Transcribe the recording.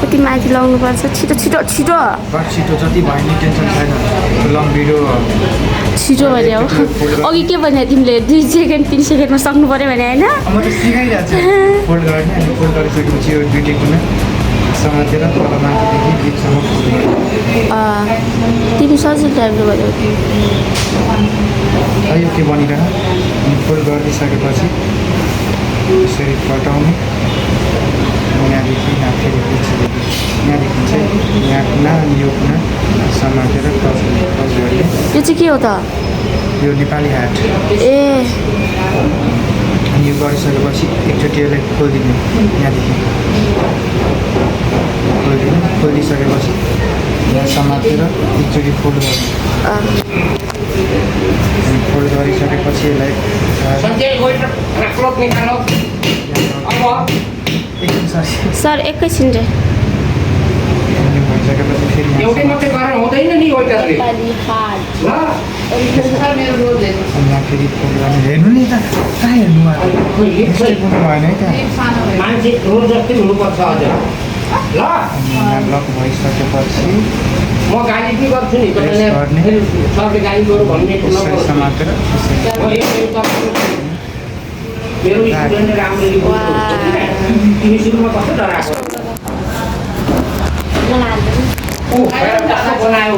कति माथि लाउनुपर्छ छिटो छिटो छिटो छिटो जति भयो नि टेन्सन छैन लङ भिडियो छिटो भने हो अघि के भने तिमीले 2 सेकेन्ड 3 सेकेन्डमा सक्नु पर्यो भने होइन म त सिकाइरहेको छु फोल्ड गर्ने अनि फोल्ड गरिसकेपछि यो दुईटै कुना समातेर तल माथिदेखि बिचसम्म फोल्ड गर्ने तिमी सजिलो टाइपले भयो यो के बनिरह अनि फोल्ड गरिसकेपछि यसरी फल्टाउने यहाँदेखि यहाँ फेरि पिछेदेखि यहाँदेखि चाहिँ यहाँ कुना अनि यो कुना समातेर क्रस गर्ने यो चाहिँ के हो त यो नेपाली हाट ए अनि यो गरिसकेपछि एकचोटि यसलाई खोलिदिनु यहाँदेखि खोलिदिसकेपछि यहाँ समातेर एकचोटि फोल्ड गर्नु अनि फोल्ड गरिसकेपछि यसलाई सर एकैछिन रे भइसकेपछि फेरि एउटै मात्रै गरेर हुँदैन नि वेटरले ल यहाँ फेरि फोल्ड गर्ने हेर्नु नि त कहाँ हेर्नु भएन है त्यहाँ मान्छे रोज जस्तै हुनुपर्छ अझ ल यहाँ ब्लक भइसकेपछि म गाली पनि गर्छु नि गर्ने सरले गाली गरौँ भन्ने यसरी समातेर मेरो स्टुडेन्टले राम्ररी तिमी सुरुमा कस्तो डराएको बनायो